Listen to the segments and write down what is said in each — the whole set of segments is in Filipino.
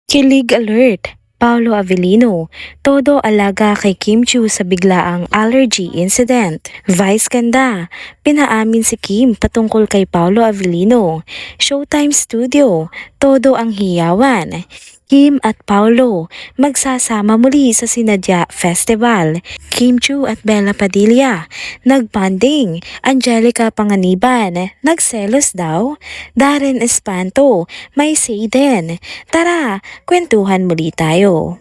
Kilig alert! Paolo Avellino, todo alaga kay Kim Chiu sa biglaang allergy incident. Vice ganda, pinaamin si Kim patungkol kay Paolo Avellino. Showtime Studio, todo ang hiyawan. Kim at Paolo magsasama muli sa Sinadya Festival. Kim Chiu at Bella Padilla nagbanding. Angelica Panganiban nagselos daw. Darren Espanto may say din. Tara, kwentuhan muli tayo.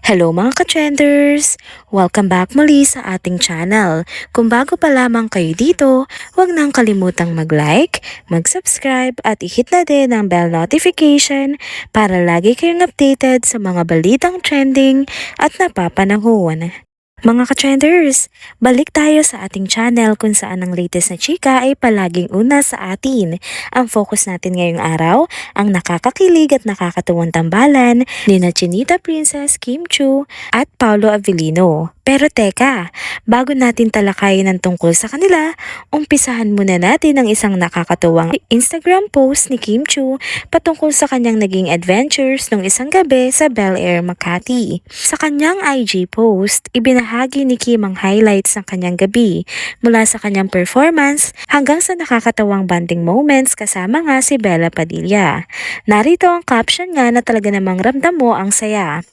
Hello mga ka-trenders! Welcome back muli sa ating channel. Kung bago pa lamang kayo dito, huwag nang kalimutang mag-like, mag-subscribe at i-hit na din ang bell notification para lagi kayong updated sa mga balitang trending at napapanahon. Mga ka-trenders, balik tayo sa ating channel kung saan ang latest na chika ay palaging una sa atin. Ang focus natin ngayong araw, ang nakakakilig at nakakatuwang tambalan ni na Chinita Princess Kim Chiu at Paolo Avellino. Pero teka, bago natin talakayin ang tungkol sa kanila, umpisahan muna natin ang isang nakakatuwang Instagram post ni Kim Chiu patungkol sa kanyang naging adventures nung isang gabi sa Bel Air, Makati. Sa kanyang IG post, ibinahagi ni Kim ang highlights ng kanyang gabi mula sa kanyang performance hanggang sa nakakatawang bonding moments kasama nga si Bella Padilla. Narito ang caption nga na talaga namang ramdam mo ang saya.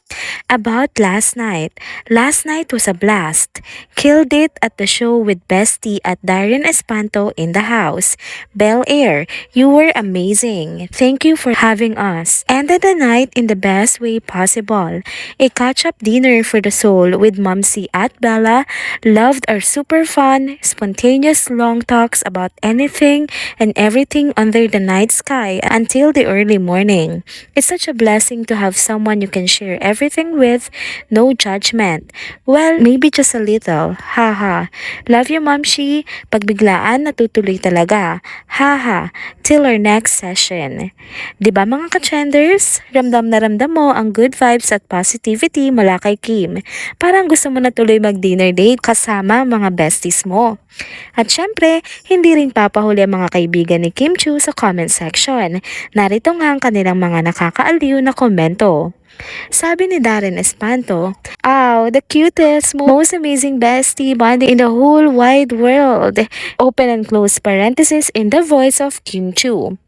About last night. Last night was a blast. Killed it at the show with Bestie at Darren Espanto in the house. Bel Air, you were amazing. Thank you for having us. Ended the night in the best way possible. A catch-up dinner for the soul with Mumsy at Bella. Loved our super fun, spontaneous long talks about anything and everything under the night sky until the early morning. It's such a blessing to have someone you can share everything with, no judgment. Well, maybe just a little. Haha. Love you, Momshi. Pagbiglaan, natutuloy talaga. Haha. Till our next session. Diba mga ka-trenders? Ramdam na ramdam mo ang good vibes at positivity mula kay Kim. Parang gusto mo na tuloy mag-dinner date kasama mga besties mo. At syempre, hindi rin papahuli ang mga kaibigan ni Kim Chiu sa comment section. Narito nga ang kanilang mga nakakaaliw na komento. Sabi ni Darren Espanto, "Ow, the cutest, most amazing bestie bonding in the whole wide world." Open and close parenthesis in the voice of Kim Chiu.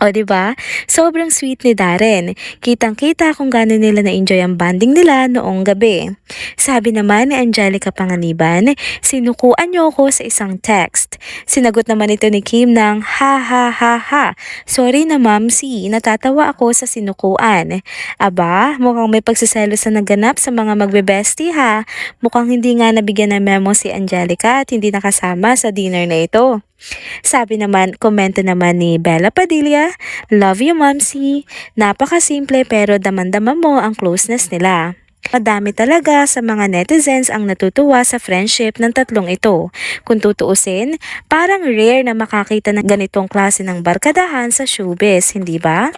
O diba? Sobrang sweet ni Darren. Kitang-kita kung gano'n nila na-enjoy ang bonding nila noong gabi. Sabi naman ni Angelica Panganiban, sinukuan niyo ako sa isang text. Sinagot naman ito ni Kim ng ha ha ha ha. Sorry na Mamsi, natatawa ako sa sinukuan. Aba, mukhang may pagsiselos na naganap sa mga magbe-bestie ha. Mukhang hindi nga nabigyan ng memo si Angelica at hindi nakasama sa dinner na ito. Sabi naman, komento naman ni Bella Padilla, love you Momsi. Napakasimple pero daman-daman mo ang closeness nila. Madami talaga sa mga netizens ang natutuwa sa friendship ng tatlong ito. Kung tutuusin, parang rare na makakita ng ganitong klase ng barkadahan sa showbiz, hindi ba?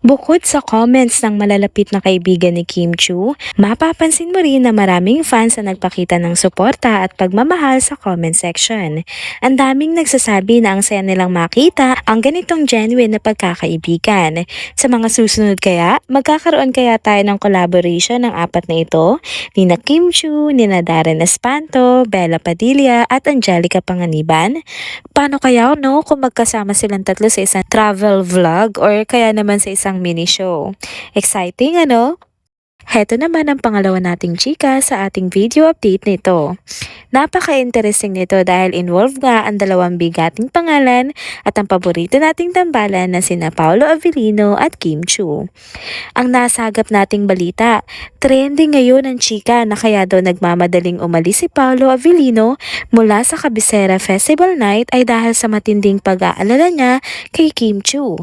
Bukod sa comments ng malalapit na kaibigan ni Kim Chiu, mapapansin mo rin na maraming fans na nagpakita ng suporta at pagmamahal sa comment section. Ang daming nagsasabi na ang saya nilang makita ang ganitong genuine na pagkakaibigan. Sa mga susunod kaya, magkakaroon kaya tayo ng collaboration ng apat na ito, nina Kim Chiu, nina Darren Espanto, Bella Padilla at Angelica Panganiban? Paano kaya kung magkasama silang tatlo sa isang travel vlog or kaya naman sa isang mini show? Exciting Heto naman ang pangalawa nating chika sa ating video update nito. Napaka-interesting nito dahil involved nga ang dalawang bigating pangalan at ang paborito nating tambalan na sina Paolo Avellino at Kim Chiu. Ang nasagap nating balita, trending ngayon ang chika na kaya daw nagmamadaling umalis si Paolo Avellino mula sa Cabecera Festival Night ay dahil sa matinding pag-aalala niya kay Kim Chiu.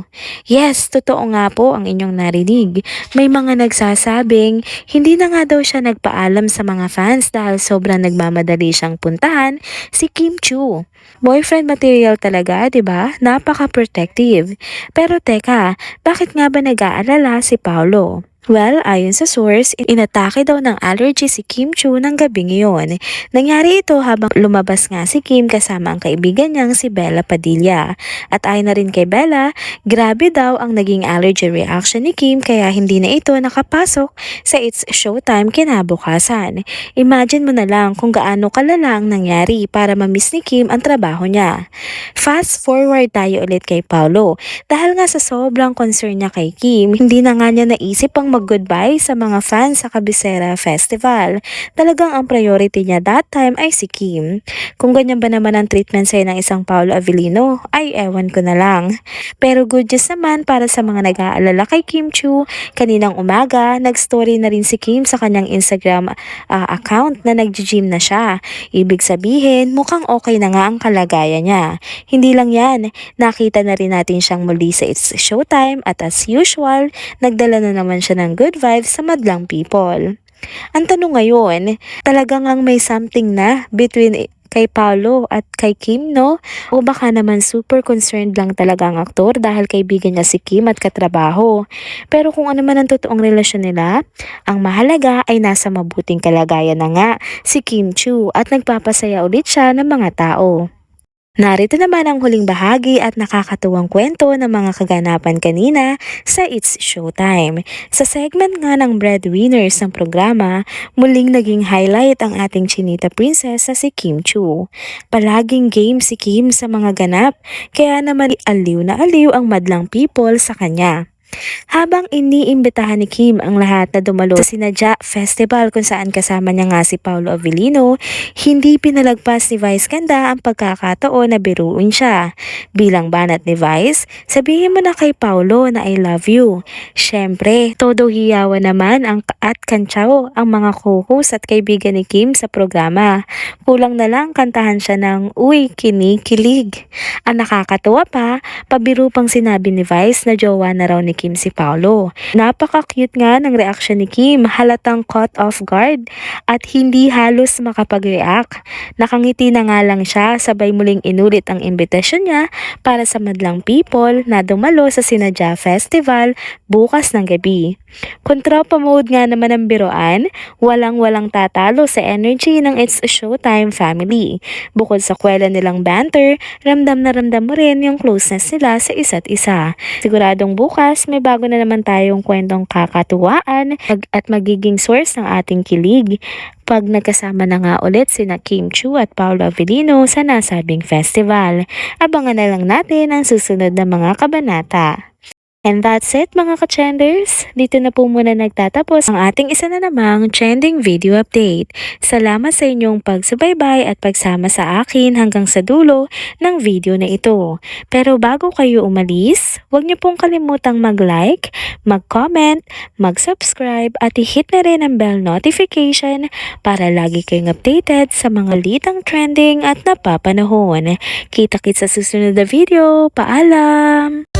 Yes, totoo nga po ang inyong narinig. May mga nagsasabing hindi na nga daw siya nagpaalam sa mga fans dahil sobrang nagmamadali siyang puntahan si Kim Chiu. Boyfriend material talaga, 'di ba? Napaka-protective. Pero teka, bakit nga ba nag-aalala si Paolo? Well, ayon sa source, inatake daw ng allergy si Kim Chu ng gabing iyon. Nangyari ito habang lumabas nga si Kim kasama ang kaibigan niyang si Bella Padilla. At ayon na rin kay Bella, grabe daw ang naging allergy reaction ni Kim kaya hindi na ito nakapasok sa It's Showtime kinabukasan. Imagine mo na lang kung gaano kalala ang nangyari para ma-miss ni Kim ang trabaho niya. Fast forward tayo ulit kay Paolo. Dahil nga sa sobrang concern niya kay Kim, hindi na nga niya naisip ang mag-goodbye sa mga fans sa Cabecera Festival. Talagang ang priority niya that time ay si Kim. Kung ganyan ba naman ang treatment sa'yo ng isang Paolo Avellino, ay ewan ko na lang. Pero good news naman para sa mga nag-aalala kay Kim Chu, kaninang umaga, nag-story na rin si Kim sa kanyang Instagram account na nag-gym na siya. Ibig sabihin, mukhang okay na nga ang kalagayan niya. Hindi lang yan, nakita na rin natin siyang muli sa It's Showtime at as usual, nagdala na naman siya ng good vibes sa madlang people. Ang tanong ngayon, talagang ang may something na between kay Paolo at kay Kim, no? O baka naman super concerned lang talaga ang aktor dahil kaibigan niya si Kim at katrabaho. Pero kung ano man ang totoong relasyon nila, ang mahalaga ay nasa mabuting kalagayan na nga si Kim Chu at nagpapasaya ulit siya ng mga tao. Narito naman ang huling bahagi at nakakatuwang kwento ng mga kaganapan kanina sa It's Showtime. Sa segment nga ng breadwinners ng programa, muling naging highlight ang ating chinita princess na si Kim Chu. Palaging game si Kim sa mga ganap, kaya naman aliw na aliw ang madlang people sa kanya. Habang iniimbitahan ni Kim ang lahat na dumalo sa Sinadya Festival kung saan kasama niya nga si Paolo Avellino, hindi pinalagpas ni Vice Ganda ang pagkakataon na biruin siya. Bilang banat ni Vice, sabihin mo na kay Paolo na I love you. Syempre, todo hiyawan naman at kantsaw ang mga co-host at kaibigan ni Kim sa programa. Kulang na lang kantahan siya ng Uy, Kinikilig. Ang nakakatuwa pa, pabiro pang sinabi ni Vice na jowa na raw ni Kim si Paolo. Napaka-cute nga ng reaction ni Kim, halatang caught off guard at hindi halos makapag-react. Nakangiti na nga lang siya, sabay muling inulit ang imbitasyon niya para sa madlang people na dumalo sa Sinadya Festival bukas ng gabi. Kung tropa mode nga naman ang biroan, walang-walang tatalo sa energy ng It's Showtime family. Bukod sa kwela nilang banter, ramdam na ramdam mo rin yung closeness nila sa isa't isa. Siguradong bukas may bago na naman tayong kwentong kakatuwaan at magiging source ng ating kilig pag nagkasama na nga ulit sina Kim Chu at Paolo Avellino sa nasabing festival. Abangan na lang natin ang susunod na mga kabanata. And that's it mga ka-trenders. Dito na po muna nagtatapos ang ating isa na namang trending video update. Salamat sa inyong pagsubaybay at pagsama sa akin hanggang sa dulo ng video na ito. Pero bago kayo umalis, huwag niyo pong kalimutang mag-like, mag-comment, mag-subscribe at i-hit na rin ang bell notification para lagi kayong updated sa mga litang trending at napapanahon. Kita-kits sa susunod na video. Paalam!